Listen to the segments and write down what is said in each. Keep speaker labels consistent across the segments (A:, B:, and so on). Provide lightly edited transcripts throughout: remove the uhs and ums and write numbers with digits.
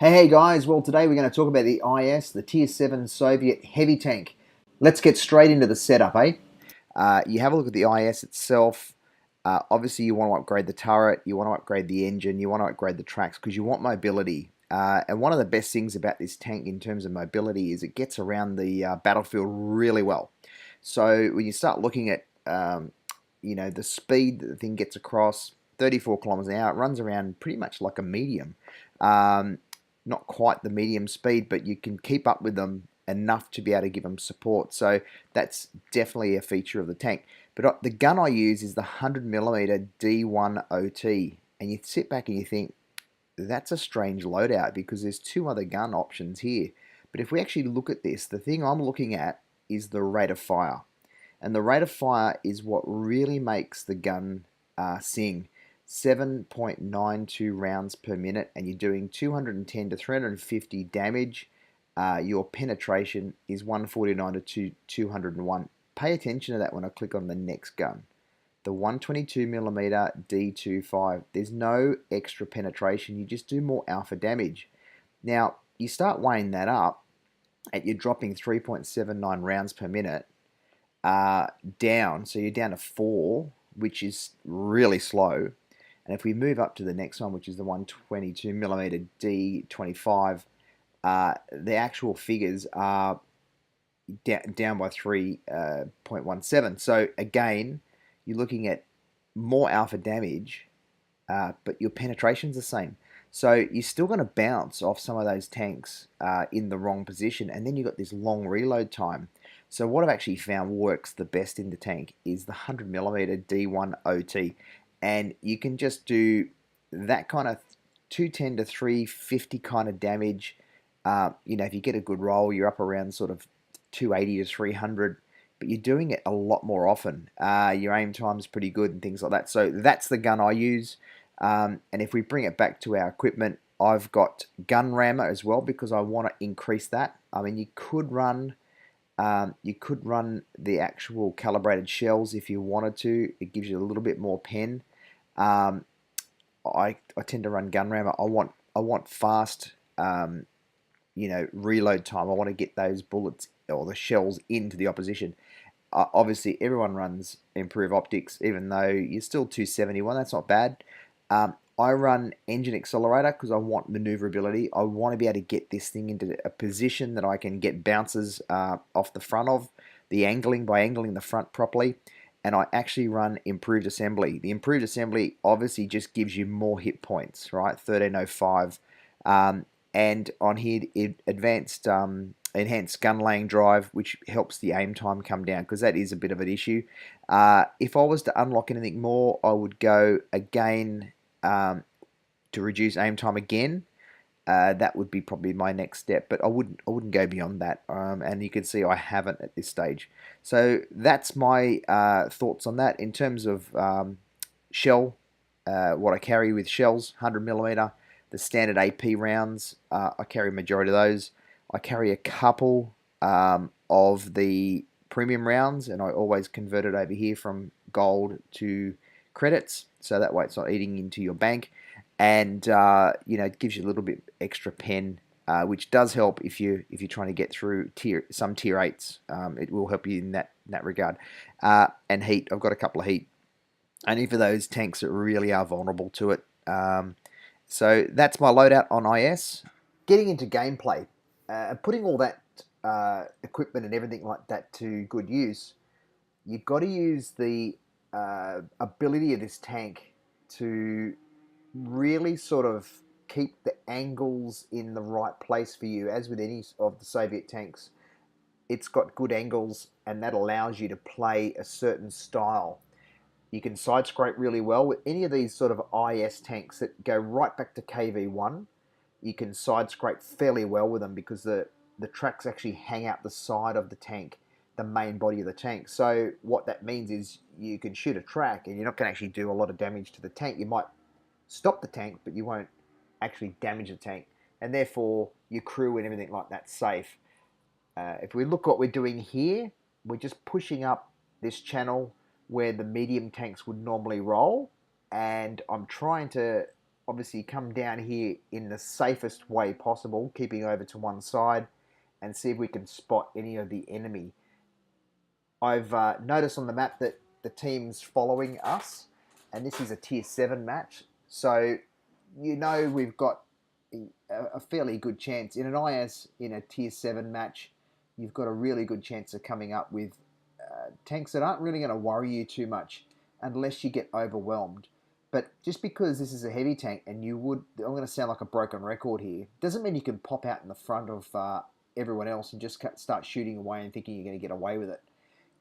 A: Hey guys, well today we're going to talk about the IS, the Tier 7 Soviet heavy tank. Let's get straight into the setup, eh? You have a look at the IS itself. Obviously you want to upgrade the turret, you want to upgrade the engine, you want to upgrade the tracks because you want mobility. And one of the best things about this tank in terms of mobility is it gets around the battlefield really well. So when you start looking at the speed that the thing gets across, 34 kilometers an hour, it runs around pretty much like a medium. Not quite the medium speed, but you can keep up with them enough to be able to give them support. So that's definitely a feature of the tank. But the gun I use is the 100mm D1 OT. And you sit back and you think, that's a strange loadout because there's two other gun options here. But if we actually look at this, the thing I'm looking at is the rate of fire. And the rate of fire is what really makes the gun sing. 7.92 rounds per minute, and you're doing 210 to 350 damage. Your penetration is 149 to 201. Pay attention to that when I click on the next gun. The 122mm D25. There's no extra penetration, you just do more alpha damage. Now, you start weighing that up, and you're dropping 3.79 rounds per minute down, so you're down to 4, which is really slow. And if we move up to the next one, which is the 122mm D25, the actual figures are down by 3.17. So again, you're looking at more alpha damage, but your penetration's the same. So you're still going to bounce off some of those tanks in the wrong position, and then you've got this long reload time. So what I've actually found works the best in the tank is the 100mm D1 OT. And you can just do that kind of 210 to 350 kind of damage. If you get a good roll, you're up around sort of 280 to 300, but you're doing it a lot more often. Your aim time's pretty good and things like that. So that's the gun I use. And if we bring it back to our equipment, I've got gun rammer as well because I want to increase that. I mean, you could run the actual calibrated shells if you wanted to. It gives you a little bit more pen. I tend to run gun rammer. I want fast, reload time. I want to get those bullets or the shells into the opposition. Obviously, everyone runs improve optics, even though you're still 271. That's not bad. I run engine accelerator because I want maneuverability. I want to be able to get this thing into a position that I can get bounces off the front of, by angling the front properly. And I actually run improved assembly. The improved assembly obviously just gives you more hit points, right? 1305. And on here, enhanced gun laying drive, which helps the aim time come down because that is a bit of an issue. If I was to unlock anything more, I would go again to reduce aim time again. That would be probably my next step, but I wouldn't go beyond that. And you can see I haven't at this stage. So that's my thoughts on that. In terms of shell, what I carry with shells, 100mm, the standard AP rounds, I carry a majority of those. I carry a couple of the premium rounds, and I always convert it over here from gold to credits, so that way it's not eating into your bank. And it gives you a little bit extra pen, which does help if you're trying to get through some tier 8s. It will help you in that regard. And heat, I've got a couple of heat, only for those tanks that really are vulnerable to it. So that's my loadout on IS. Getting into gameplay, putting all that equipment and everything like that to good use, you've got to use the ability of this tank to really sort of keep the angles in the right place for you. As with any of the Soviet tanks, it's got good angles, and that allows you to play a certain style. You can side scrape really well with any of these sort of IS tanks that go right back to KV1. You can side scrape fairly well with them because the tracks actually hang out the side of the tank, the main body of the tank. So what that means is you can shoot a track and you're not going to actually do a lot of damage to the tank. You might stop the tank, but you won't actually damage the tank, and therefore your crew and everything like that's safe. If we look what we're doing here, we're just pushing up this channel where the medium tanks would normally roll, and I'm trying to obviously come down here in the safest way possible, keeping over to one side, and see if we can spot any of the enemy. I've noticed on the map that the team's following us, and this is a tier 7 match. So, we've got a fairly good chance. In an IS, in a tier 7 match, you've got a really good chance of coming up with tanks that aren't really going to worry you too much unless you get overwhelmed. But just because this is a heavy tank and I'm going to sound like a broken record here, doesn't mean you can pop out in the front of everyone else and just start shooting away and thinking you're going to get away with it.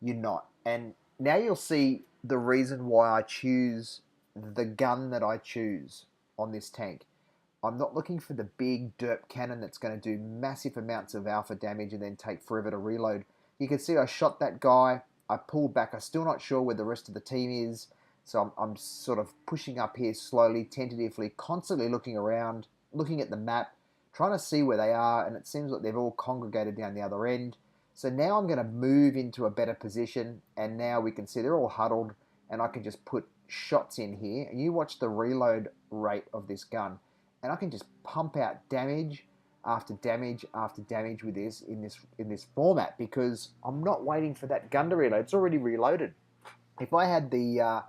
A: You're not. And now you'll see the reason why I choose the gun that I choose on this tank. I'm not looking for the big derp cannon that's going to do massive amounts of alpha damage and then take forever to reload. You can see I shot that guy. I pulled back. I'm still not sure where the rest of the team is. So I'm sort of pushing up here slowly, tentatively, constantly looking around, looking at the map, trying to see where they are. And it seems like they've all congregated down the other end. So now I'm going to move into a better position. And now we can see they're all huddled. And I can just put shots in here. And you watch the reload rate of this gun. And I can just pump out damage after damage after damage with this in this format, because I'm not waiting for that gun to reload. It's already reloaded. If I had the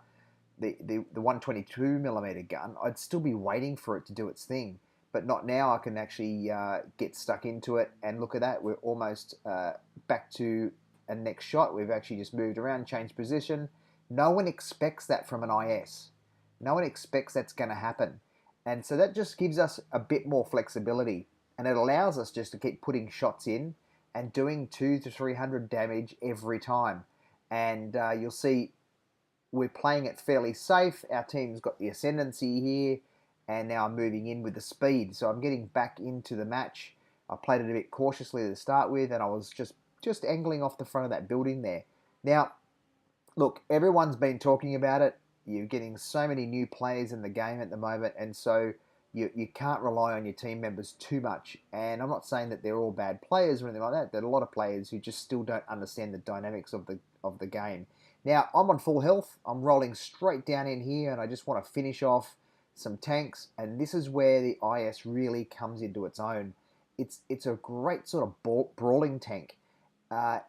A: 122mm gun, I'd still be waiting for it to do its thing. But not now. I can actually get stuck into it, and look at that. We're almost back to a next shot. We've actually just moved around, changed position. No one expects that from an IS. No one expects that's going to happen. And so that just gives us a bit more flexibility, and it allows us just to keep putting shots in and doing 200 to 300 damage every time. And you'll see we're playing it fairly safe. Our team's got the ascendancy here, and now I'm moving in with the speed. So I'm getting back into the match. I played it a bit cautiously to start with, and I was just angling off the front of that building there. Now, look, everyone's been talking about it. You're getting so many new players in the game at the moment, and so you can't rely on your team members too much. And I'm not saying that they're all bad players or anything like that. There are a lot of players who just still don't understand the dynamics of the game. Now, I'm on full health. I'm rolling straight down in here, and I just want to finish off some tanks. And this is where the IS really comes into its own. It's a great sort of brawling tank.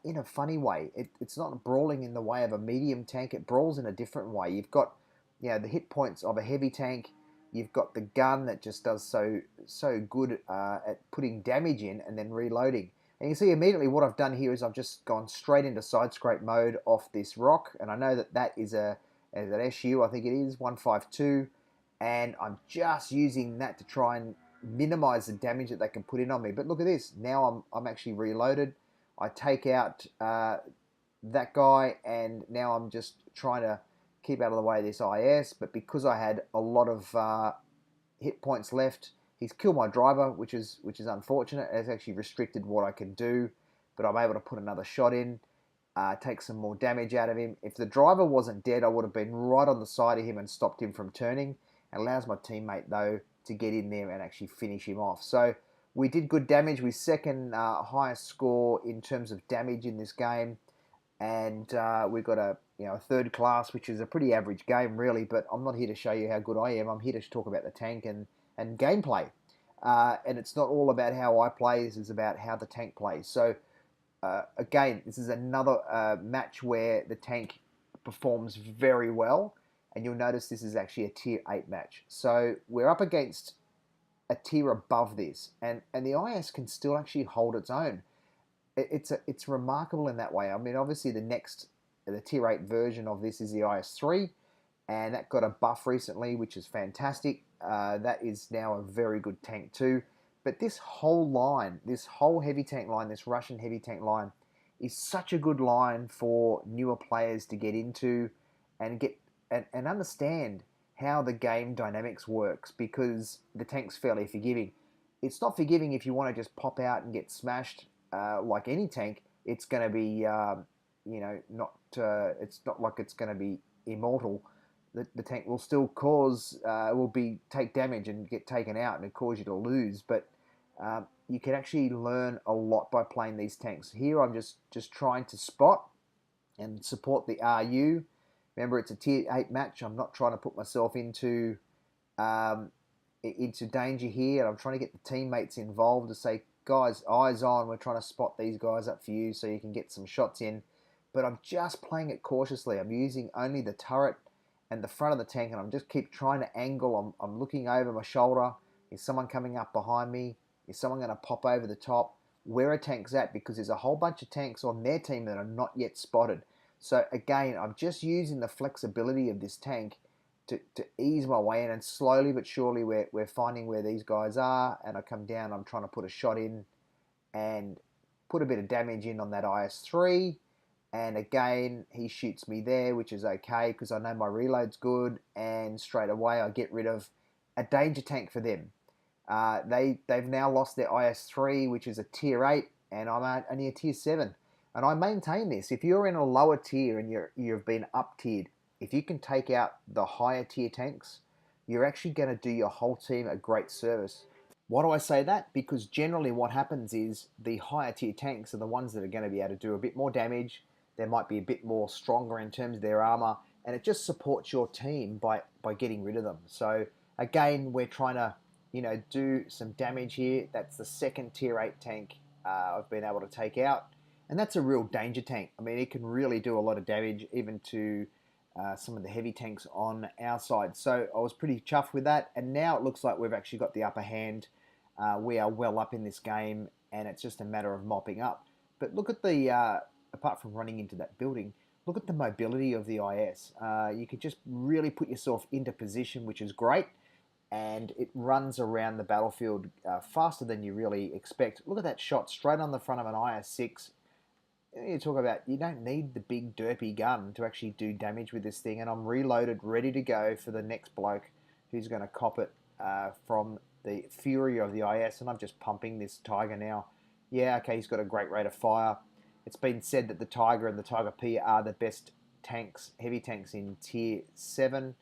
A: In a funny way. It's not brawling in the way of a medium tank. It brawls in a different way. You've got, the hit points of a heavy tank. You've got the gun that just does so good at putting damage in and then reloading. And you see immediately what I've done here is I've just gone straight into side scrape mode off this rock. And I know that is an SU, I think it is, 152. And I'm just using that to try and minimize the damage that they can put in on me. But look at this. Now I'm actually reloaded. I take out that guy, and now I'm just trying to keep out of the way of this IS. But because I had a lot of hit points left, he's killed my driver, which is unfortunate. It's actually restricted what I can do, but I'm able to put another shot in, take some more damage out of him. If the driver wasn't dead, I would have been right on the side of him and stopped him from turning. It allows my teammate, though, to get in there and actually finish him off. So we did good damage. We second highest score in terms of damage in this game, and we got a third class, which is a pretty average game really. But I'm not here to show you how good I am. I'm here to talk about the tank and gameplay. And it's not all about how I play. This is about how the tank plays. So again, this is another match where the tank performs very well, and you'll notice this is actually a tier 8 match. So we're up against a tier above this, and the IS can still actually hold its own. It's remarkable in that way. I mean, obviously the tier 8 version of this is the IS-3, and that got a buff recently, which is fantastic. That is now a very good tank too. But this whole line, this whole heavy tank line, this Russian heavy tank line, is such a good line for newer players to get into and understand how the game dynamics works, because the tank's fairly forgiving. It's not forgiving if you want to just pop out and get smashed like any tank. It's going to be, it's not like it's going to be immortal. The tank will still take damage and get taken out and cause you to lose. But you can actually learn a lot by playing these tanks. Here I'm just trying to spot and support the RU. Remember, it's a tier 8 match. I'm not trying to put myself into into danger here, and I'm trying to get the teammates involved to say, guys, eyes on, we're trying to spot these guys up for you so you can get some shots in. But I'm just playing it cautiously. I'm using only the turret and the front of the tank, and I'm just keep trying to angle. I'm looking over my shoulder. Is someone coming up behind me? Is someone going to pop over the top? Where are tanks at? Because there's a whole bunch of tanks on their team that are not yet spotted. So again, I'm just using the flexibility of this tank to ease my way in, and slowly but surely we're finding where these guys are, and I come down, I'm trying to put a shot in and put a bit of damage in on that IS-3, and again he shoots me there, which is okay because I know my reload's good, and straight away I get rid of a danger tank for them. They've now lost their IS-3, which is a tier 8, and I'm only a tier 7. And I maintain this. If you're in a lower tier and you've been up tiered, if you can take out the higher tier tanks, you're actually going to do your whole team a great service. Why do I say that? Because generally what happens is the higher tier tanks are the ones that are going to be able to do a bit more damage. They might be a bit more stronger in terms of their armor, and it just supports your team by getting rid of them. So again, we're trying to do some damage here. That's the second tier 8 tank I've been able to take out. And that's a real danger tank. I mean, it can really do a lot of damage, even to some of the heavy tanks on our side. So I was pretty chuffed with that. And now it looks like we've actually got the upper hand. We are well up in this game, and it's just a matter of mopping up. But look at the, apart from running into that building, look at the mobility of the IS. You could just really put yourself into position, which is great. And it runs around the battlefield faster than you really expect. Look at that shot straight on the front of an IS-6. You talk about, you don't need the big derpy gun to actually do damage with this thing, and I'm reloaded, ready to go for the next bloke who's going to cop it from the fury of the IS, and I'm just pumping this Tiger now. Yeah, okay, he's got a great rate of fire. It's been said that the Tiger and the Tiger P are the best tanks, heavy tanks in tier 7.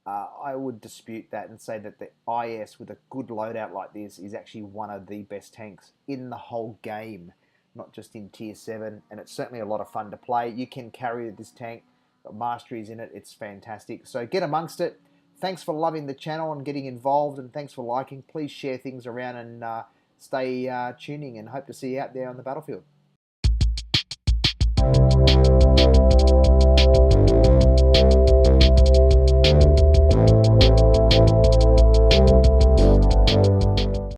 A: I would dispute that and say that the IS with a good loadout like this is actually one of the best tanks in the whole game, not just in tier 7, and it's certainly a lot of fun to play. You can carry this tank, got masteries in it, it's fantastic. So get amongst it. Thanks for loving the channel and getting involved, and thanks for liking. Please share things around, and stay tuning, and hope to see you out there on the battlefield.